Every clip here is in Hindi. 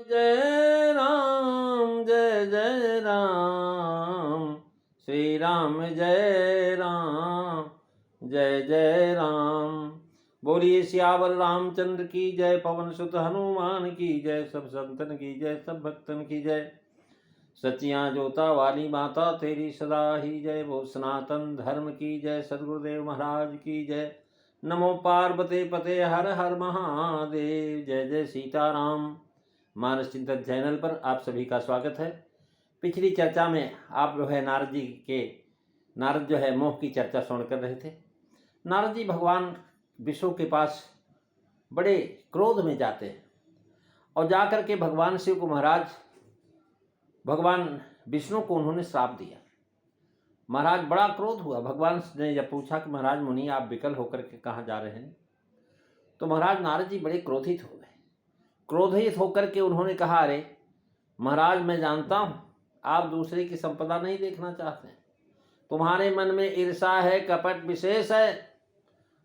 जय राम जय जय राम, श्री राम जय राम जय जय राम। बोलिए सियावर रामचंद्र की जय, पवन सुत हनुमान की जय, सब संतन की जय, सब भक्तन की जय। सचियां जोता वाली माता तेरी सदा ही जय, वो सनातन धर्म की जय, सदगुरुदेव महाराज की जय। नमो पार्वती पते हर हर महादेव, जय जय सीताराम। मानस चिंतन चैनल पर आप सभी का स्वागत है। पिछली चर्चा में आप जो है नारद जो है मोह की चर्चा सुन कर रहे थे। नारद जी भगवान विष्णु के पास बड़े क्रोध में जाते हैं और जाकर के भगवान शिव को भगवान विष्णु को उन्होंने श्राप दिया। महाराज बड़ा क्रोध हुआ। भगवान ने जब पूछा कि महाराज मुनि आप विकल होकर के कहाँ जा रहे हैं, तो महाराज नारद जी बड़े क्रोधित हो गए। क्रोधित होकर के उन्होंने कहा, अरे महाराज मैं जानता हूँ आप दूसरे की संपदा नहीं देखना चाहते हैं, तुम्हारे मन में ईर्षा है, कपट विशेष है।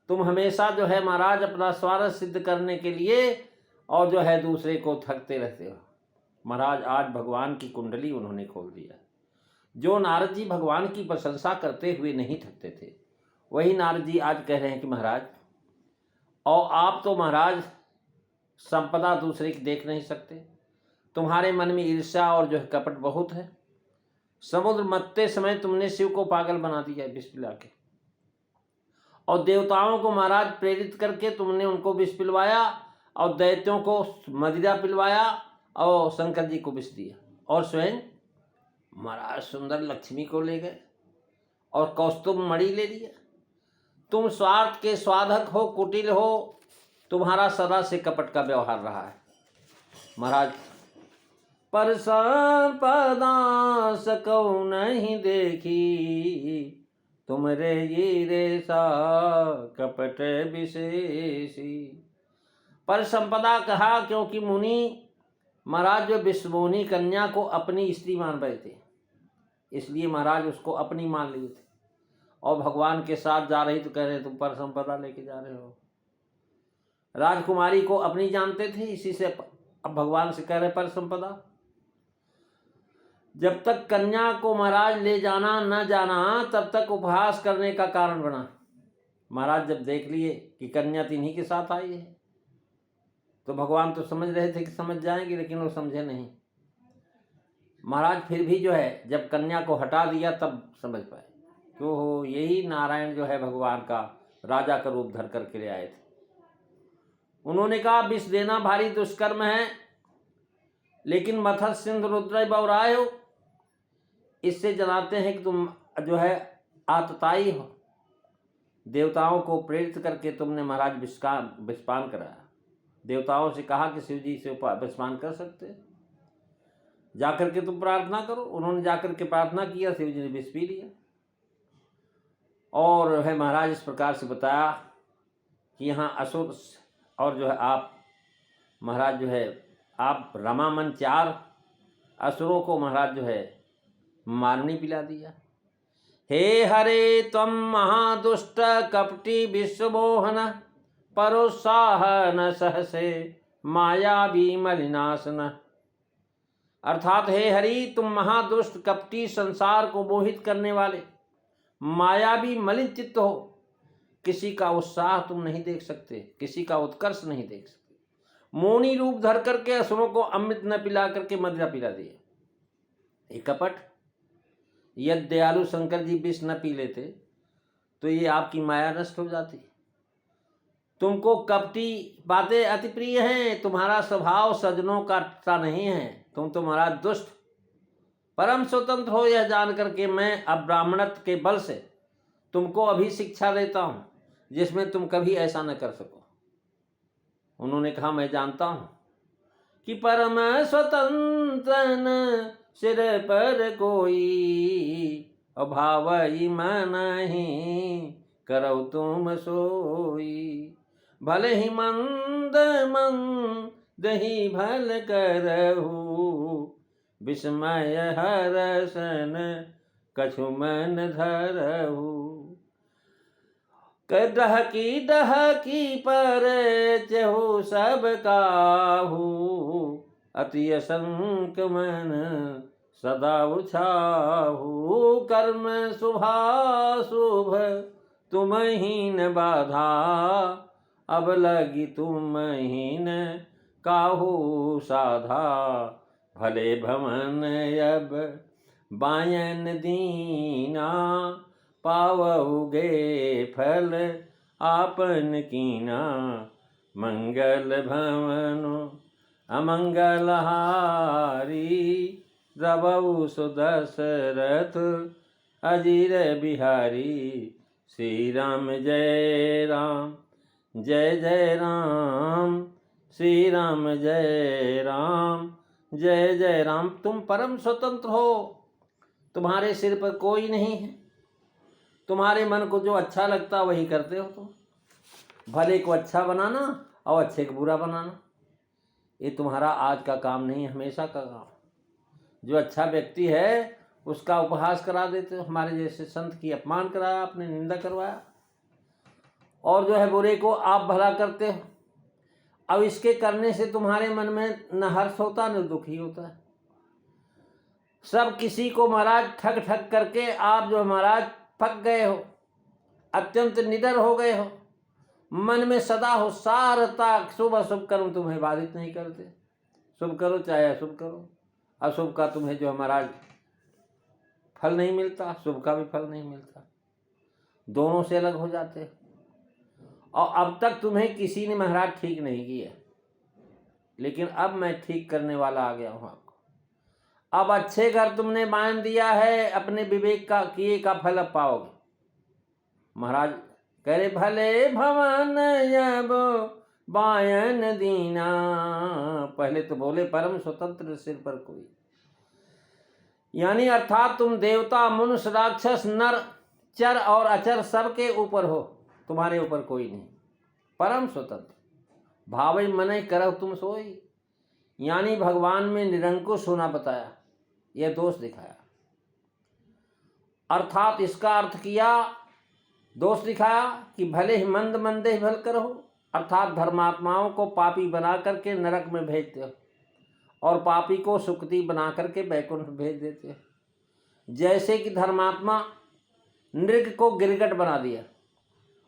तुम हमेशा जो है महाराज अपना स्वार्थ सिद्ध करने के लिए और जो है दूसरे को ठगते रहते हो। महाराज आज भगवान की कुंडली उन्होंने खोल दिया। जो नारद जी भगवान की प्रशंसा करते हुए नहीं थकते थे, वही नारद जी आज कह रहे हैं कि महाराज और आप तो महाराज संपदा दूसरे की देख नहीं सकते, तुम्हारे मन में ईर्ष्या और जो है कपट बहुत है। समुद्र मत्ते समय तुमने शिव को पागल बना दिया विष पिला के, और देवताओं को महाराज प्रेरित करके तुमने उनको विष पिलवाया, और दैत्यों को मदिरा पिलवाया, और शंकर जी को विष दिया, और स्वयं महाराज सुंदर लक्ष्मी को ले गए और कौस्तुभ मणि ले लिया। तुम स्वार्थ के स्वाधक हो, कुटिल हो, तुम्हारा सदा से कपट का व्यवहार रहा है। महाराज पर संपदा सकौ नहीं देखी, तुमरे ये रेसा कपट विशेषी। पर संपदा कहा क्योंकि मुनि महाराज जो विश्वमोहिनी कन्या को अपनी स्त्री मान रहे थे, इसलिए महाराज उसको अपनी मान लिए थे, और भगवान के साथ जा रही तो कह रहे तुम पर संपदा लेके जा रहे हो। राजकुमारी को अपनी जानते थे, इसी से अब भगवान से कह रहे पर संपदा। जब तक कन्या को महाराज ले जाना न जाना, तब तक उपहास करने का कारण बना। महाराज जब देख लिए कि कन्या तिन्हीं के साथ आई है, तो भगवान तो समझ रहे थे कि समझ जाएंगे, लेकिन वो समझे नहीं। महाराज फिर भी जो है जब कन्या को हटा दिया तब समझ पाए क्यों हो, यही नारायण जो है भगवान का राजा का रूप धर करके ले आए थे। उन्होंने कहा विष देना भारी दुष्कर्म है, लेकिन मथर सिंधु रुद्र बौराए हो, इससे जनाते हैं कि तुम जो है आतताई हो। देवताओं को प्रेरित करके तुमने महाराज विषपान कराया। देवताओं से कहा कि शिव जी से विषपान कर सकते, जाकर के तुम प्रार्थना करो। उन्होंने जाकर के प्रार्थना किया, शिव जी ने विष पी लिया। और है महाराज इस प्रकार से बताया कि यहाँ असुर और जो है आप महाराज जो है आप रमामन 4 असुरों को महाराज जो है मारनी पिला दिया। हे हरे त्वं महादुष्ट कपटी विश्वमोहन, परोत्साह न सहसे मायावी मलिनाशन। अर्थात हे हरि तुम महादुष्ट कपटी, संसार को मोहित करने वाले, मायावी मलिन चित्त हो। किसी का उत्साह तुम नहीं देख सकते, किसी का उत्कर्ष नहीं देख सकते। मोनी रूप धर करके असुरों को अमृत न पिला करके मदिरा पिला दिया। ये कपट। यदि दयालु शंकर जी विष न पी लेते तो ये आपकी माया नष्ट हो जाती। तुमको कपटी बातें अति प्रिय हैं, तुम्हारा स्वभाव सज्जनों का सा नहीं है, तुम तो महाराज दुष्ट। परम स्वतंत्र हो यह जान करके मैं अब ब्राह्मणत्व के बल से तुमको अभी शिक्षा देता हूं, जिसमें तुम कभी ऐसा न कर सको। उन्होंने कहा मैं जानता हूं कि परम स्वतंत्र न सिर पर कोई, अभावई मन ही करो तुम सोई। भले ही मंद मंद ही भल करहु, विस्मय हरसन कछु मन धरहु। डहकी पर चहु सब काहू, अति असंक मन सदा उछाहू। कर्म शुभाशुभ तुम ही न बाधा, अब लगी तुम ही न काहू साधा। भले भवन अब बायन दीना, पावोगे फल आपन कीना। मंगल भवनो अमंगल हारी, द्रवऊ सुदशरथ अजीर बिहारी। श्री राम जय राम जय जय राम, श्री राम जय राम जय जय राम। तुम परम स्वतंत्र हो, तुम्हारे सिर पर कोई नहीं है। तुम्हारे मन को जो अच्छा लगता वही करते हो तुम। भले को अच्छा बनाना और अच्छे को बुरा बनाना, ये तुम्हारा आज का काम नहीं है, हमेशा का काम। जो अच्छा व्यक्ति है उसका उपहास करा देते हो, हमारे जैसे संत की अपमान कराया आपने, निंदा करवाया। और जो है बुरे को आप भला करते हो। अब इसके करने से तुम्हारे मन में न हर्ष होता न दुखी होता है। सब किसी को महाराज ठग ठग करके आप जो महाराज पक गए हो, अत्यंत निडर हो गए हो। मन में सदा हो सारता, शुभ अशुभ कर्म तुम्हें बाधित नहीं करते। शुभ करो चाहे अशुभ करो, अशुभ का तुम्हें जो महाराज फल नहीं मिलता, शुभ का भी फल नहीं मिलता, दोनों से अलग हो जाते। और अब तक तुम्हें किसी ने महाराज ठीक नहीं किया, लेकिन अब मैं ठीक करने वाला आ गया हूं आपको। अब अच्छे घर तुमने बांध दिया है, अपने विवेक का किए का फल अब पाओगे। महाराज कह रहे भले भवन अब बायन दीना। पहले तो बोले परम स्वतंत्र सिर पर कोई, यानी अर्थात तुम देवता मनुष्य राक्षस नर चर और अचर सबके ऊपर हो, तुम्हारे ऊपर कोई नहीं, परम स्वतंत्र। भावई मने करह तुम सोई, यानी भगवान में निरंकुश होना बताया, यह दोष दिखाया। अर्थात इसका अर्थ किया, दोष दिखाया कि भले ही मंद मंदे ही भल करो, अर्थात धर्मात्माओं को पापी बना करके नरक में भेजते हो और पापी को सुकृति बना करके बैकुंठ भेज देते हो। जैसे कि धर्मात्मा नृग को गिरगट बना दिया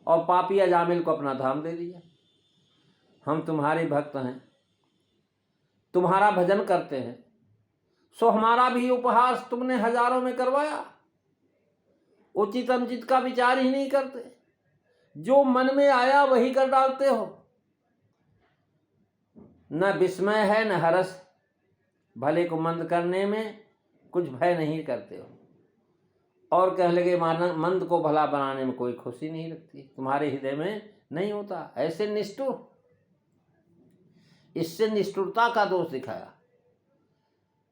और पापी अजामिल को अपना धाम दे दिया। हम तुम्हारे भक्त हैं, तुम्हारा भजन करते हैं, सो हमारा भी उपहास तुमने हजारों में करवाया। उचित अनुचित का विचार ही नहीं करते, जो मन में आया वही कर डालते हो। न विस्मय है न हर्ष, भले को मंद करने में कुछ भय नहीं करते हो। और कह लगे मंद को भला बनाने में कोई खुशी नहीं लगती, तुम्हारे हृदय में नहीं होता। ऐसे निष्ठुर, इससे निष्ठुरता का दोष दिखाया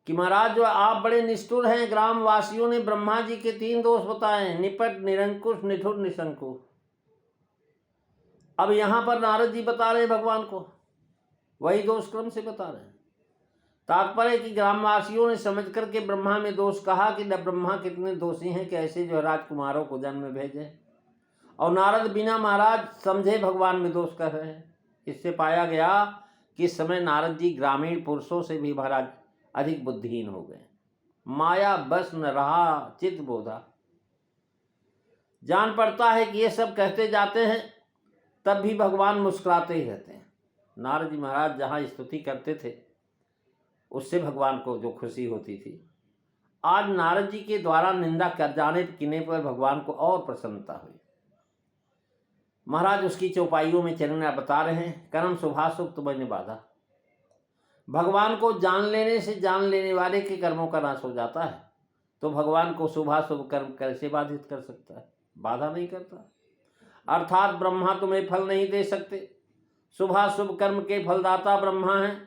कि महाराज जो आप बड़े निष्ठुर हैं। ग्रामवासियों ने ब्रह्मा जी के 3 दोष बताए, निपट निरंकुश निठुर निशंकुश। अब यहां पर नारद जी बता रहे भगवान को, वही दोष क्रम से बता रहे हैं। तात्पर्य कि ग्रामवासियों ने समझ करके ब्रह्मा में दोष कहा कि न ब्रह्मा कितने दोषी हैं कि ऐसे जो राजकुमारों को जन्म में भेजे, और नारद बिना महाराज समझे भगवान में दोष कर रहे हैं। इससे पाया गया कि इस समय नारद जी ग्रामीण पुरुषों से भी महाराज अधिक बुद्धिहीन हो गए। माया बस न रहा चित्त बोधा। जान पड़ता है कि ये सब कहते जाते हैं, तब भी भगवान मुस्कुराते ही रहते हैं। नारद जी महाराज जहाँ स्तुति करते थे उससे भगवान को जो खुशी होती थी, आज नारद जी के द्वारा निंदा कर जाने किने पर भगवान को और प्रसन्नता हुई। महाराज उसकी चौपाइयों में चलना बता रहे हैं। कर्म शुभाशुभ तुम्हें बाधा। भगवान को जान लेने से जान लेने वाले के कर्मों का नाश हो जाता है, तो भगवान को शुभाशुभ कर्म कैसे बाधित कर सकता है? बाधा नहीं करता। अर्थात ब्रह्मा तुम्हें फल नहीं दे सकते। शुभाशुभ कर्म के फलदाता ब्रह्मा हैं,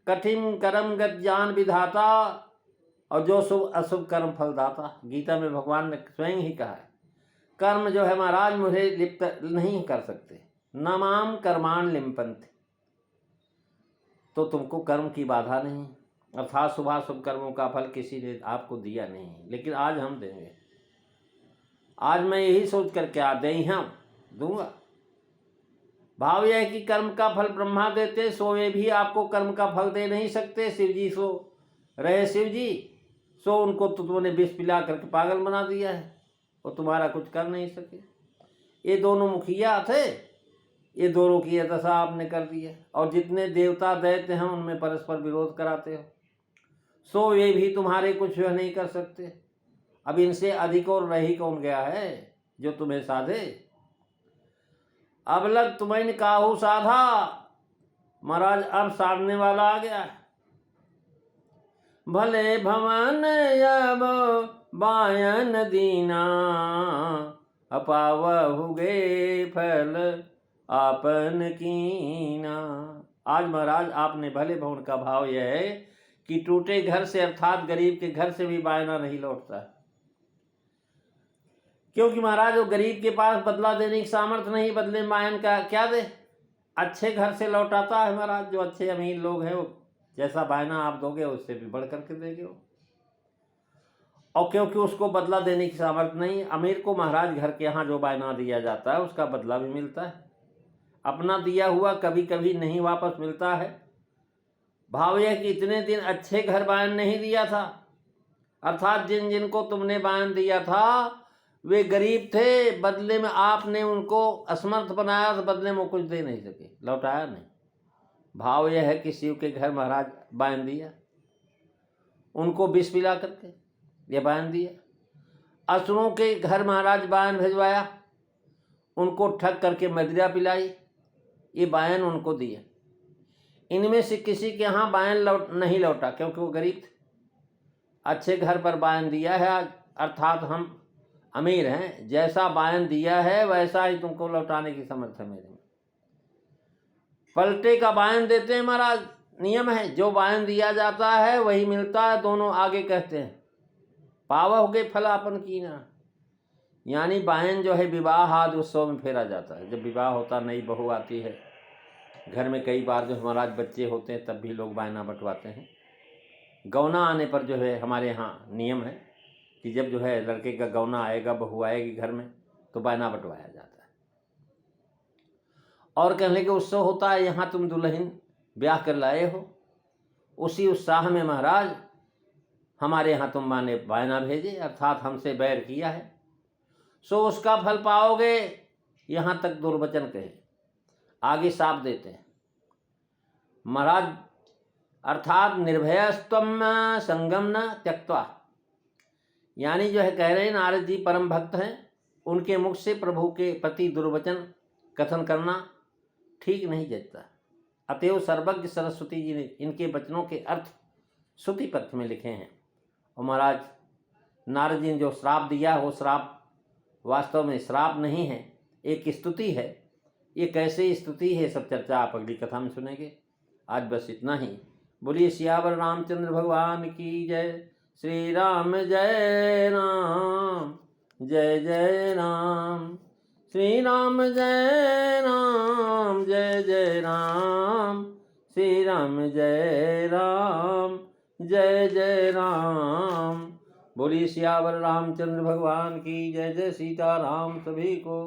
कठिन कर्म गत ज्ञान विधाता, और जो शुभ अशुभ कर्म फलदाता। गीता में भगवान ने स्वयं ही कहा है, कर्म जो है महाराज मुझे लिप्त नहीं कर सकते, न माम कर्माण लिम्पन्ति। तो तुमको कर्म की बाधा नहीं, अर्थात शुभाशुभ कर्मों का फल किसी ने आपको दिया नहीं, लेकिन आज हम देंगे। आज मैं यही सोच करके आ दे हम दूंगा। भाव यह है कि कर्म का फल ब्रह्मा देते, सो वे भी आपको कर्म का फल दे नहीं सकते। शिव जी सो रहे शिव जी, सो उनको तो तुमने विष पिला करके पागल बना दिया है, वो तुम्हारा कुछ कर नहीं सके। ये दोनों मुखिया थे, ये दोनों की दशा आपने कर दी है। और जितने देवता दैत्य हैं उनमें परस्पर विरोध कराते हो, सो ये भी तुम्हारे कुछ नहीं कर सकते। अब इनसे अधिक और रही कौन गया है जो तुम्हें साधे। अब लग तुम्हें काहू साधा, महाराज अब साधने वाला आ गया है। भले भवन अब बायन दीना, अपावहुगे फल आपन कीना। आज महाराज आपने भले भवन का भाव यह है कि टूटे घर से अर्थात गरीब के घर से भी बायना नहीं लौटता है, क्योंकि महाराज वो गरीब के पास बदला देने की सामर्थ्य नहीं, बदले मायन का क्या दे। अच्छे घर से लौटाता है महाराज, जो अच्छे अमीर लोग हैं वो जैसा बायना आप दोगे उससे भी बढ़ करके देंगे वो। और क्योंकि उसको बदला देने की सामर्थ्य नहीं, अमीर को महाराज घर के यहाँ जो बायना दिया जाता है उसका बदला भी मिलता है, अपना दिया हुआ कभी कभी नहीं वापस मिलता है। भाव यह कि इतने दिन अच्छे घर बायन नहीं दिया था, अर्थात जिन जिनको तुमने बायन दिया था वे गरीब थे, बदले में आपने उनको असमर्थ बनाया तो बदले में कुछ दे नहीं सके, लौटाया नहीं। भाव यह है कि शिव के घर महाराज बायन दिया, उनको विष पिला करके ये बायन दिया। असुरों के घर महाराज बायन भिजवाया, उनको ठग करके मदिरा पिलाई, ये बायन उनको दिया। इनमें से किसी के यहाँ बायन नहीं लौटा क्योंकि वो गरीब थे। अच्छे घर पर बायन दिया है आज, अर्थात हम अमीर हैं, जैसा बायन दिया है वैसा ही तुमको लौटाने की समर्थ है मेरे में। पलटे का बायन देते हैं महाराज, नियम है, जो बायन दिया जाता है वही मिलता है। दोनों आगे कहते हैं पावहुगे फल आपन कीना, यानी बायन जो है विवाह आदि उत्सव में फेरा जाता है। जब विवाह होता, नई बहू आती है घर में, कई बार जो महाराज बच्चे होते हैं तब भी लोग बायना बंटवाते हैं। गौना आने पर जो है हमारे यहाँ नियम है कि जब जो है लड़के का गौना आएगा, बहू आएगी घर में, तो बायना बंटवाया जाता है। और कहने के उत्सव होता है, यहाँ तुम दुल्हन ब्याह कर लाए हो, उसी उत्साह में महाराज हमारे यहाँ तुम माने बायना भेजे, अर्थात हमसे बैर किया है, सो उसका फल पाओगे। यहाँ तक दुर्वचन कहे, आगे साफ देते हैं महाराज, अर्थात निर्भयस्त्वम संगम न त्यक्त्वा, यानी जो है कह रहे हैं नारद जी परम भक्त हैं, उनके मुख से प्रभु के प्रति दुर्वचन कथन करना ठीक नहीं जचता। अतएव सर्वज्ञ सरस्वती जी ने इनके वचनों के अर्थ श्रुति पत्र में लिखे हैं। और महाराज नारद जी ने जो श्राप दिया वो श्राप वास्तव में श्राप नहीं है, एक स्तुति है। ये कैसे स्तुति है सब चर्चा आप अगली कथा में सुनेंगे। आज बस इतना ही। बोलिए सियावर रामचंद्र भगवान की जय। श्री राम जय राम, जय जय राम। श्री राम जय राम, जय जय राम। श्री राम जय राम, जय जय राम। बोलिए सियावर रामचंद्र भगवान की जय। जय सीताराम सभी को।